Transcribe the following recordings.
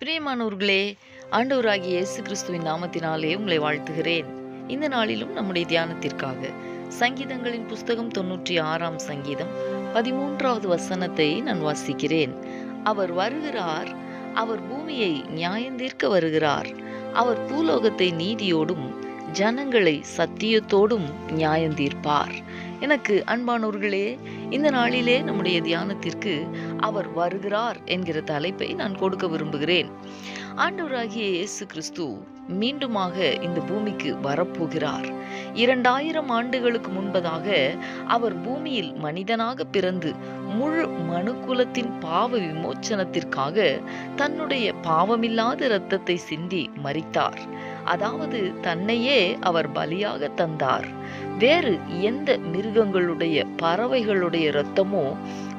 பிரியமானவர்களே, ஆண்டவராகிய இயேசு கிறிஸ்துவின் நாமத்தினாலே உங்களை வாழ்த்துகிறேன். இந்த நாளிலும் நம்முடைய தியானத்திற்காக சங்கீதங்களின் புஸ்தகம் 96ஆம் சங்கீதம் 13வது வசனத்தை நான் வாசிக்கிறேன். அவர் வருகிறார், அவர் பூமியை நியாயந்தீர்க்க வருகிறார். அவர் பூலோகத்தை நீதியோடும் ஜனங்களை சத்தியத்தோடும் நியாயந்தீர்ப்பார். எனக்கு அன்பானவர்களே, இந்த நாளிலே நம்முடைய தியானத்திற்கு அவர் வருகிறார் என்கிற தலைப்பை நான் கொடுக்க விரும்புகிறேன். ஆண்டவராகிய இயேசு கிறிஸ்து மீண்டுமாக இந்த பூமிக்கு வரப்போகிறார். 2000 ஆண்டுகளுக்கு முன்பதாக அவர் பூமியில் மனிதனாக பிறந்து முழு மனுக்குலத்தின் பாவ விமோச்சனத்திற்காக தன்னுடைய பாவமில்லாத இரத்தத்தை சிந்தி மரித்தார். அதாவது தன்னையே அவர் பலியாக தந்தார். வேறு எந்த மிருகங்களுடைய பறவைகளுடைய இரத்தமோ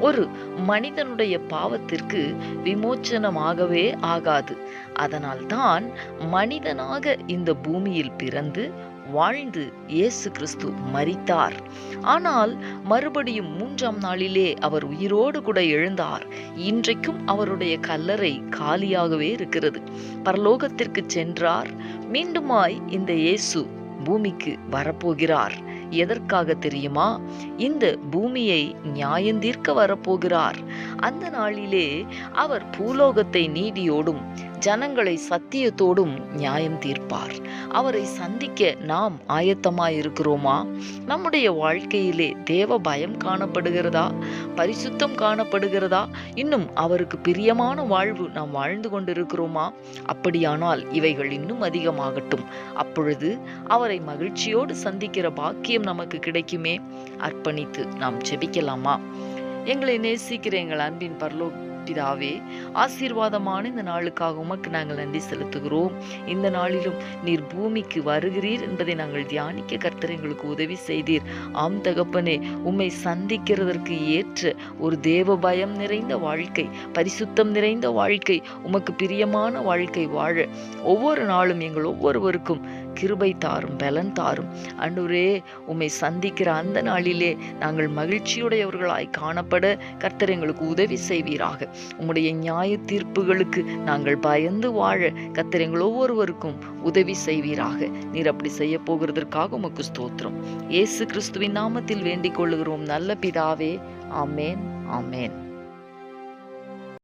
ஒரு மனிதனுடைய பாவத்திற்கு விமோச்சனமாகவே ஆகாது. அதனால்தான் மனிதனாக இந்த பூமியில் பிறந்து வாழ்ந்து இயேசு கிறிஸ்து மரித்தார். ஆனால் மறுபடியும் 3ஆம் நாளிலே அவர் உயிரோடு கூட எழுந்தார். இன்றைக்கும் அவருடைய கல்லறை காலியாகவே இருக்கிறது. பரலோகத்திற்கு சென்றார். மீண்டுமாய் இந்த இயேசு பூமிக்கு வரப்போகிறார். எதற்காக தெரியுமா? இந்த பூமியை நியாயந்தீர்க்க வரப்போகிறார். அந்த நாளிலே அவர் பூலோகத்தை நீதியோடும் ஜனங்களை சத்தியத்தோடும் நியாயம் தீர்ப்பார். அவரை சந்திக்க நாம் ஆயத்தமாயிருக்கிறோமா? நம்முடைய வாழ்க்கையிலே தேவ பயம் காணப்படுகிறதா? பரிசுத்தம் காணப்படுகிறதா? இன்னும் அவருக்கு பிரியமான வாழ்வு நாம் வாழ்ந்து கொண்டிருக்கிறோமா? அப்படியானால் இவைகள் இன்னும் அதிகமாகட்டும். அப்பொழுது அவரை மகிழ்ச்சியோடு சந்திக்கிற பாக்கியம் நமக்கு கிடைக்குமே. அர்ப்பணித்து நாம் ஜெபிக்கலாமா? எங்களை நேசிக்கிற எங்கள் அன்பின் பரலோக பிதாவே, ஆசீர்வாதமான இந்த நாளுக்காக உமக்கு நாங்கள் நன்றி செலுத்துகிறோம். இந்த நாளிலும் நீர் பூமிக்கு வருகிறீர் என்பதை நாங்கள் தியானிக்க கர்த்தர் எங்களுக்கு உதவி செய்தீர். ஆம் தகப்பனே, உம்மை சந்திக்கிறதற்கு ஏற்ற ஒரு தேவ பயம் நிறைந்த வாழ்க்கை, பரிசுத்தம் நிறைந்த வாழ்க்கை, உமக்கு பிரியமான வாழ்க்கை வாழ ஒவ்வொரு நாளும் எங்கள் ஒவ்வொருவருக்கும் கிருபை தாரும், பலன் தாரும். ஆண்டவரே, உம்மை சந்திக்கிற அந்த நாளிலே நாங்கள் மகிழ்ச்சியுடையவர்களாய் காணப்பட கர்த்தர் எங்களுக்கு உதவி செய்வீராக. உம்முடைய நியாய தீர்ப்புகளுக்கு நாங்கள் பயந்து வாழ கர்த்தர் எங்கள் ஒவ்வொருவருக்கும் உதவி செய்வீராக. நீர் அப்படி செய்ய போகிறதற்காக உமக்கு ஸ்தோத்திரம். இயேசு கிறிஸ்துவின் நாமத்தில் வேண்டிக் கொள்ளுகிறோம் நல்ல பிதாவே. ஆமேன், ஆமேன்.